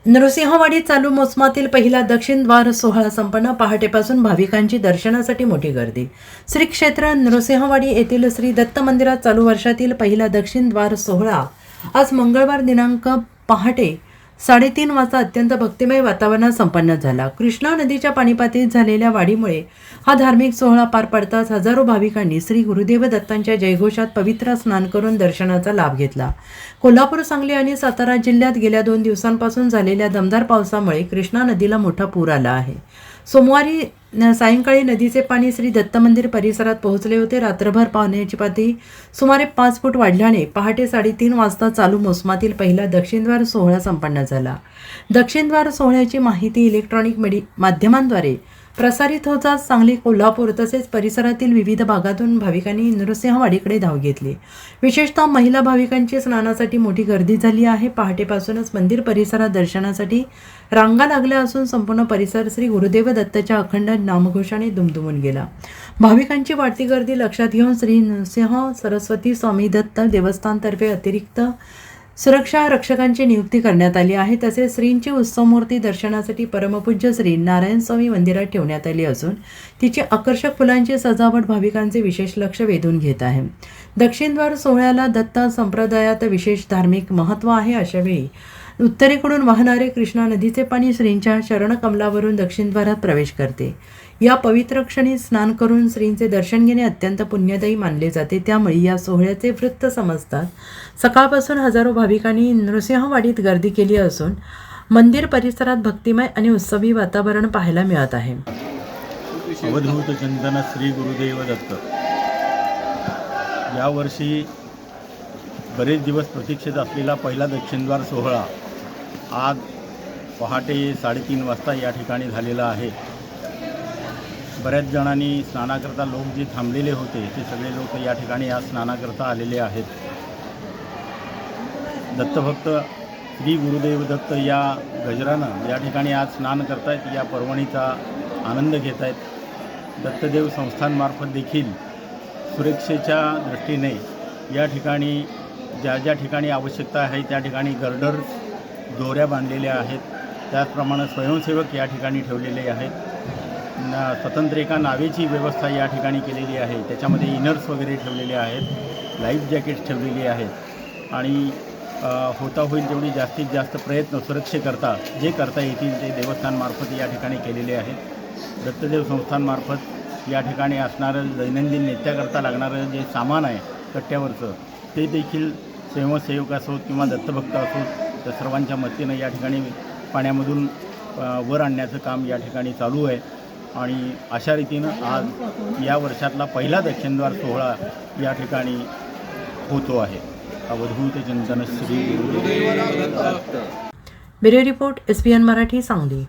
नृसिंहवाडी चालू मोसमातील पहिला दक्षिण द्वार सोहळा संपन्न. पहाटेपासून भाविकांची दर्शनासाठी मोठी गर्दी. श्री क्षेत्र नृसिंहवाडी येथील श्री दत्त मंदिरात चालू वर्षातील पहिला दक्षिण द्वार सोहळा आज मंगळवार दिनांक पहाटे 3:30 वाजता अत्यंत भक्तिमय वातावरणात संपन्न झाला. कृष्णा नदीच्या पाणीपातीत झालेल्या वाढीमुळे हा धार्मिक सोहळा पार पडताच हजारो भाविकांनी श्री गुरुदेव दत्तांच्या जयघोषात पवित्र स्नान करून दर्शनाचा लाभ घेतला. कोल्हापूर, सांगली आणि सातारा जिल्ह्यात गेल्या 2 दिवसांपासून झालेल्या दमदार पावसामुळे कृष्णा नदीला मोठा पूर आला आहे. सोमवारी सायंकाळी नदीचे पाणी श्री दत्त मंदिर परिसरात पोहोचले होते. रात्रभर पाण्याची पातळी सुमारे 5 फूट वाढल्याने पहाटे 3:30 वाजता चालू मोसमातील पहिला दक्षिणद्वार सोहळा संपन्न झाला. दक्षिणद्वार सोहळ्याची माहिती इलेक्ट्रॉनिक माध्यमांद्वारे प्रसारित होताच सांगली, कोल्हापूर तसेच परिसरातील विविध भागातून भाविकांनी नृसिंहवाडीकडे धाव घेतली. विशेषतः महिला भाविकांची स्नानासाठी मोठी गर्दी झाली आहे. पहाटेपासूनच मंदिर परिसरात दर्शनासाठी रांगा लागल्या असून संपूर्ण परिसर श्री गुरुदेव दत्ताच्या अखंड नामघोषाने दुमदुमून गेला. भाविकांची वाढती गर्दी लक्षात घेऊन श्री नृसिंह सरस्वती स्वामी दत्त देवस्थानतर्फे अतिरिक्त सुरक्षा रक्षकांची नियुक्ती करण्यात आली आहे. तसेच श्रींची उत्सवमूर्ती दर्शनासाठी परमपूज्य श्री नारायण स्वामी मंदिरात ठेवण्यात आली असून तिची आकर्षक फुलांची सजावट भाविकांचे विशेष लक्ष वेधून घेत आहे. दक्षिणद्वार सोहळ्याला दत्त संप्रदायात विशेष धार्मिक महत्त्व आहे. अशावेळी उत्तरेकडून वाहणारे कृष्णा नदीचे पाणी श्रींच्या चरणकमलावरून दक्षिणद्वारात प्रवेश करते. या पवित्र क्षणी स्नान करून श्रींचे दर्शन घेणे अत्यंत पुण्यदायी मानले जाते. त्यामुळे या सोहळ्याचे वृत्त समजतात सकाळपासून हजारो भाविकांनी नृसिंहवाडीत गर्दी केली असून मंदिर परिसरात भक्तिमय आणि उत्सवी वातावरण पाहायला मिळत आहे. अवधूत चिंतन श्री गुरुदेव दत्त. यावर्षी बरेच दिवस प्रतीक्षित असलेला पहिला दक्षिणद्वार सोहळा आज पहाटे 3:30 वाजता या ठिकाणी झालेला आहे. बऱ्याच जणांनी स्नानाकरता लोक जे थांबलेले होते ते सगळे लोक या ठिकाणी आज स्नानाकरता आलेले आहेत. दत्तभक्त श्री गुरुदेव दत्त या गजरानं या ठिकाणी आज स्नान करतायत. या पर्वणीचा आनंद घेत आहेत. दत्तदेव संस्थांमार्फत देखील सुरक्षेच्या दृष्टीने या ठिकाणी ज्या ठिकाणी आवश्यकता आहे त्या ठिकाणी गर्डर्स, दोऱ्या बांधलेल्या आहेत. त्याचप्रमाणे स्वयंसेवक या ठिकाणी ठेवलेले आहेत. स्वतंत्र एका नावेची व्यवस्था या ठिकाणी केलेली आहे. त्याच्यामध्ये इनर्स वगैरे ठेवलेले आहेत, लाईफ जॅकेट्स ठेवलेली आहेत आणि होता होईल तेवढी जास्तीत जास्त प्रयत्न सुरक्षेकरता जे करता येतील ते देवस्थानमार्फत या ठिकाणी केलेले आहेत. दत्तदेव संस्थांमार्फत या ठिकाणी असणारं दैनंदिन नित्याकरता लागणारं जे सामान आहे कट्ट्यावरचं ते देखील स्वयंसेवक असोत किंवा दत्तभक्त असोत तर सर्वांच्या मदतीनं या ठिकाणी पाण्यामधून वर आणण्याचं काम या ठिकाणी चालू आहे. आणि अशा रीतीनं आज या वर्षातला पहिला दक्षिणद्वार सोहळा या ठिकाणी होतो आहे. अवधूत चिंतन Shri Gurudev Datta. Bureau report, SBN Marathi, Sangli.